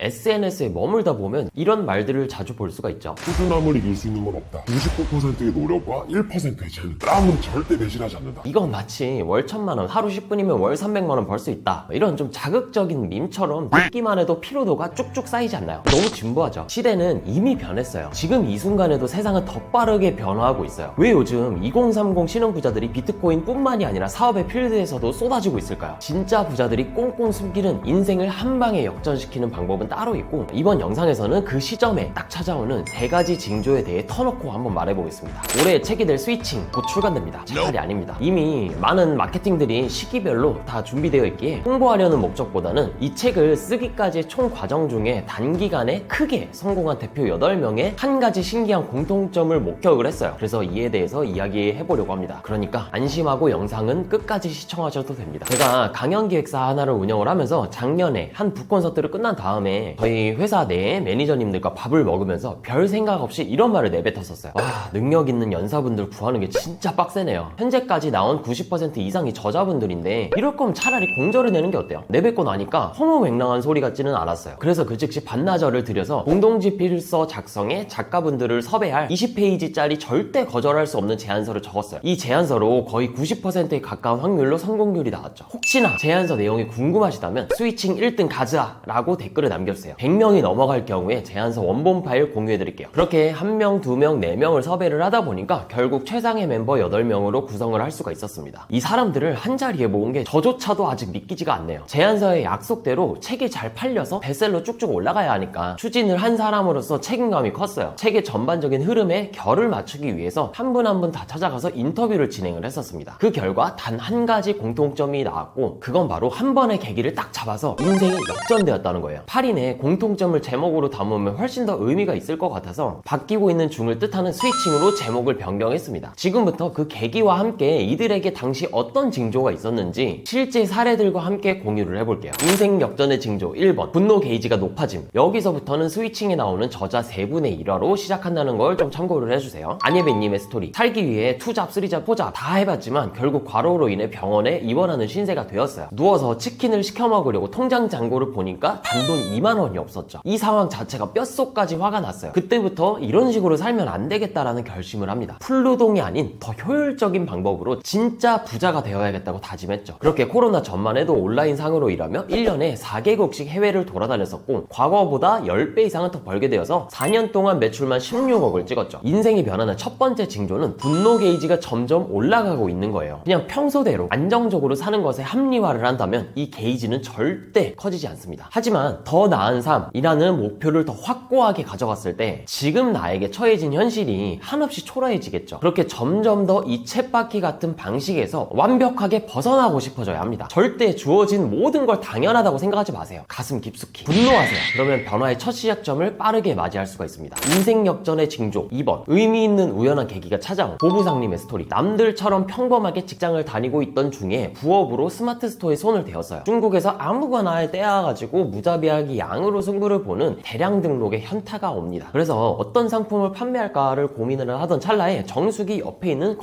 SNS에 머물다 보면 이런 말들을 자주 볼 수가 있죠. 꾸준함을 이길 수 있는 건 없다. 99%의 노력과 1%의 재능. 땀은 절대 배신하지 않는다. 이건 마치 월 1000만원, 하루 10분이면 월 300만원 벌 수 있다, 이런 좀 자극적인 밈처럼 듣기만 해도 피로도가 쭉쭉 쌓이지 않나요? 너무 진부하죠. 시대는 이미 변했어요. 지금 이 순간에도 세상은 더 빠르게 변화하고 있어요. 왜 요즘 2030 신흥부자들이 비트코인 뿐만이 아니라 사업의 필드에서도 쏟아지고 있을까요? 진짜 부자들이 꽁꽁 숨기는 인생을 한 방에 역전시키는 방법은 따로 있고, 이번 영상에서는 그 시점에 딱 찾아오는 3가지 징조에 대해 터놓고 한번 말해보겠습니다. 올해 책이 될 스위칭 곧 출간됩니다. 제 말이 아닙니다. 이미 많은 마케팅들이 시기별로 다 준비되어 있기에 홍보하려는 목적보다는 이 책을 쓰기까지의 총 과정 중에 단기간에 크게 성공한 대표 8명의 한 가지 신기한 공통점을 목격을 했어요. 그래서 이에 대해서 이야기해보려고 합니다. 그러니까 안심하고 영상은 끝까지 시청하셔도 됩니다. 제가 강연기획사 하나를 운영을 하면서 작년에 한 북콘서트를 끝난 다음에 저희 회사 내 매니저님들과 밥을 먹으면서 별 생각 없이 이런 말을 내뱉었었어요. 와, 능력 있는 연사분들 구하는 게 진짜 빡세네요. 현재까지 나온 90% 이상이 저자분들인데 이럴 거면 차라리 공저를 내는 게 어때요? 내뱉고 나니까 허무맹랑한 소리 같지는 않았어요. 그래서 그 즉시 반나절을 들여서 공동지필서 작성에 작가분들을 섭외할 20페이지짜리 절대 거절할 수 없는 제안서를 적었어요. 이 제안서로 거의 90%에 가까운 확률로 성공률이 나왔죠. 혹시나 제안서 내용이 궁금하시다면 스위칭 1등 가즈아 라고 댓글을 남겨주세요. 100명이 넘어갈 경우에 제안서 원본 파일 공유해드릴게요. 그렇게 1명, 2명, 4명을 섭외를 하다 보니까 결국 최상의 멤버 8명으로 구성을 할 수가 있었습니다. 이 사람들을 한 자리에 모은 게 저조차도 아직 믿기지가 않네요. 제안서의 약속대로 책이 잘 팔려서 베셀러 쭉쭉 올라가야 하니까 추진을 한 사람으로서 책임감이 컸어요. 책의 전반적인 흐름에 결을 맞추기 위해서 한 분 한 분 다 찾아가서 인터뷰를 진행을 했었습니다. 그 결과 단 한 가지 공통점이 나왔고, 그건 바로 한 번의 계기를 딱 잡아서 인생이 역전되었다는 거예요. 8인의 공통점을 제목으로 담으면 훨씬 더 의미가 있을 것 같아서 바뀌고 있는 중을 뜻하는 스위칭으로 제목을 변경했습니다. 지금부터 그 계기와 함께 이들에게 당시 어떤 징조가 있었는지 실제 사례들과 함께 공유를 해볼게요. 인생 역전의 징조 1번, 분노 게이지가 높아짐. 여기서부터는 스위칭에 나오는 저자 3분의 1화로 시작한다는 걸 좀 참고를 해주세요. 안예배님의 스토리. 살기 위해 투잡, 쓰리잡, 포잡 다 해봤지만 결국 과로로 인해 병원에 입원하는 신세가 되었어요. 누워서 치킨을 시켜 먹으려고 통장 잔고를 보니까 단돈 2만 원이 없었죠. 이 상황 자체가 뼛속까지 화가 났어요. 그때부터 이런 식으로 살면 안 되겠다라는 결심을 합니다. 풀노동이 아닌 더 효율적인 방법으로 진짜 부자가 되어야겠다고 다짐했죠. 그렇게 코로나 전만 해도 온라인 상으로 일하며 1년에 4개국씩 해외를 돌아다녔었고, 과거보다 10배 이상은 더 벌게 되어서 4년 동안 매출만 16억을 찍었죠. 인생이 변하는 첫 번째 징조는 분노 게이지가 점점 올라가고 있는 거예요. 그냥 평소대로 안정적으로 사는 것에 합리화를 한다면 이 게이지는 절대 커지지 않습니다. 하지만 더 나은 삶이라는 목표를 더 확고하게 가져갔을 때 지금 나에게 처해진 현실이 한없이 초라해지겠죠. 그렇게 점점 더 이 쳇바퀴 같은 방식에서 완벽하게 벗어나고 싶어져야 합니다. 절대 주어진 모든 걸 당연하다고 생각하지 마세요. 가슴 깊숙이 분노하세요. 그러면 변화의 첫 시작점을 빠르게 맞이할 수가 있습니다. 인생 역전의 징조 2번, 의미 있는 우연한 계기가 찾아온 보부상님의 스토리. 남들처럼 평범하게 직장을 다니고 있던 중에 부업으로 스마트 스토어에 손을 대었어요. 중국에서 아무거나에 떼어가지고 무자비하게 양으로 승부를 보는 대량 등록의 현타가 옵니다. 그래서 어떤 상품을 판매할까를 고민을 하던 찰나에 정수기 옆에 있는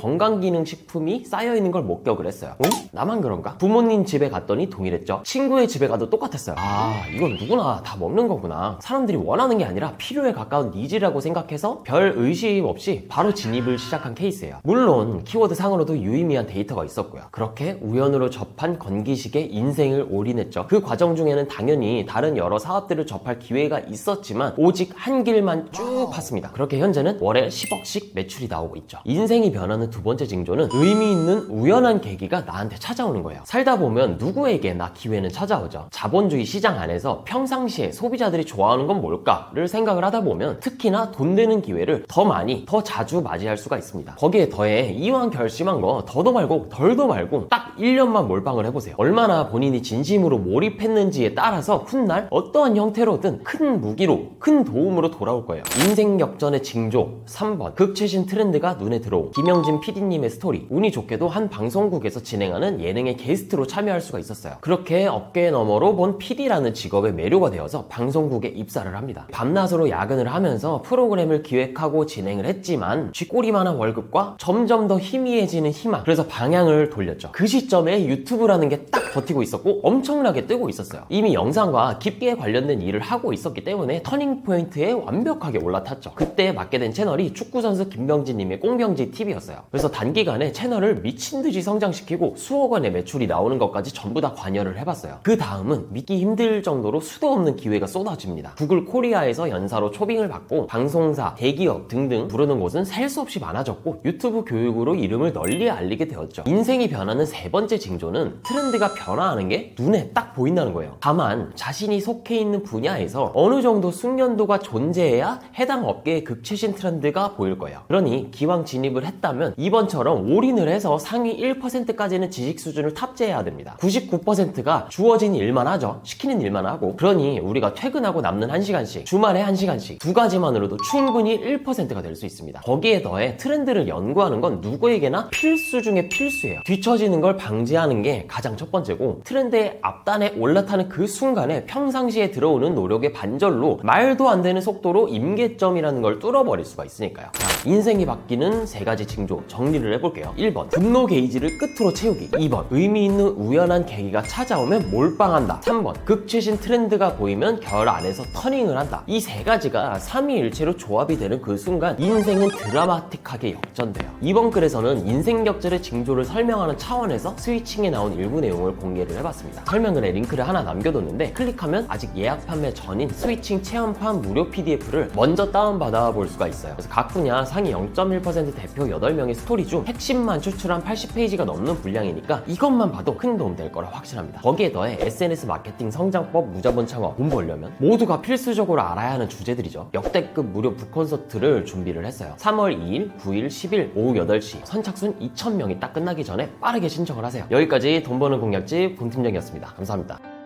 건강기능식품이 쌓여있는 걸 목격을 했어요. 응? 나만 그런가? 부모님 집에 갔더니 동일했죠. 친구의 집에 가도 똑같았어요. 아, 이건 누구나 다 먹는 거구나. 사람들이 원하는 게 아니라 필요에 가까운 니즈라고 생각해서 별 의심 없이 바로 진입을 시작한 케이스예요. 물론 키워드 상으로도 유의미한 데이터가 있었고요. 그렇게 우연으로 접한 건기식에 인생을 올인했죠. 그 과정 중에는 당연히 다른 여러 사업들을 접할 기회가 있었지만 오직 한 길만 쭉 팠습니다. 그렇게 현재는 월에 10억씩 매출이 나오고 있죠. 인생이 변하는 두 번째 징조는 의미 있는 우연한 계기가 나한테 찾아오는 거예요. 살다 보면 누구에게나 기회는 찾아오죠. 자본주의 시장 안에서 평상시에 소비자들이 좋아하는 건 뭘까를 생각을 하다 보면 특히나 돈 되는 기회를 더 많이, 더 자주 맞이할 수가 있습니다. 거기에 더해 이왕 결심한 거 더도 말고 덜도 말고 딱 1년만 몰빵을 해보세요. 얼마나 본인이 진심으로 몰입했는지에 따라서 훗날 어떠한 형태로든 큰 무기로, 큰 도움으로 돌아올 거예요. 인생 역전의 징조 3번, 극최신 트렌드가 눈에 들어옴. 김영진 PD님의 스토리. 운이 좋게도 한 방송국에서 진행하는 예능의 게스트로 참여할 수가 있었어요. 그렇게 어깨 너머로 본 PD라는 직업에 매료가 되어서 방송국에 입사를 합니다. 밤낮으로 야근을 하면서 프로그램을 기획하고 진행을 했지만 쥐꼬리만한 월급과 점점 더 희미해지는 희망. 그래서 방향을 돌렸죠. 그 시점에 유튜브라는 게 딱 버티고 있었고 엄청나게 뜨고 있었어요. 이미 영상과 깊게 관련 관련된 일을 하고 있었기 때문에 터닝포인트에 완벽하게 올라탔죠. 그때 맡게 된 채널이 축구선수 김병지님의 꽁병지 TV였어요. 그래서 단기간에 채널을 미친듯이 성장시키고 수억 원의 매출이 나오는 것까지 전부 다 관여를 해봤어요. 그 다음은 믿기 힘들 정도로 수도 없는 기회가 쏟아집니다. 구글 코리아에서 연사로 초빙을 받고 방송사, 대기업 등등 부르는 곳은 셀 수 없이 많아졌고 유튜브 교육으로 이름을 널리 알리게 되었죠. 인생이 변하는 세 번째 징조는 트렌드가 변화하는 게 눈에 딱 보인다는 거예요. 다만 자신이 속해 있는 분야에서 어느 정도 숙련도가 존재해야 해당 업계의 극최신 트렌드가 보일 거예요. 그러니 기왕 진입을 했다면 이번처럼 올인을 해서 상위 1%까지는 지식 수준을 탑재해야 됩니다. 99%가 주어진 일만 하죠. 시키는 일만 하고. 그러니 우리가 퇴근하고 남는 1시간씩, 주말에 1시간씩 두 가지만으로도 충분히 1%가 될 수 있습니다. 거기에 더해 트렌드를 연구하는 건 누구에게나 필수 중에 필수예요. 뒤처지는 걸 방지하는 게 가장 첫 번째고, 트렌드의 앞단에 올라타는 그 순간에 평상시에 들어오는 노력의 반절로 말도 안 되는 속도로 임계점이라는 걸 뚫어버릴 수가 있으니까요. 자, 인생이 바뀌는 세 가지 징조 정리를 해볼게요. 1번, 분노 게이지를 끝으로 채우기. 2번, 의미 있는 우연한 계기가 찾아오면 몰빵한다. 3번, 극최신 트렌드가 보이면 결 안에서 터닝을 한다. 이 세 가지가 삼위일체로 조합이 되는 그 순간 인생은 드라마틱하게 역전돼요. 이번 글에서는 인생 격절의 징조를 설명하는 차원에서 스위칭에 나온 일부 내용을 공개를 해봤습니다. 설명글에 링크를 하나 남겨뒀는데 클릭하면 아직 예약 판매 전인 스위칭 체험판 무료 PDF를 먼저 다운받아 볼 수가 있어요. 그래서 각 분야 상위 0.1% 대표 8명의 스토리 중 핵심만 추출한 80페이지가 넘는 분량이니까 이것만 봐도 큰 도움 될 거라 확신합니다. 거기에 더해 SNS 마케팅 성장법, 무자본 창업, 돈 벌려면 모두가 필수적으로 알아야 하는 주제들이죠. 역대급 무료 북콘서트를 준비를 했어요. 3월 2일, 9일, 10일 오후 8시 선착순 2,000명이 딱 끝나기 전에 빠르게 신청을 하세요. 여기까지 돈 버는 공략집 곰팀장이었습니다. 감사합니다.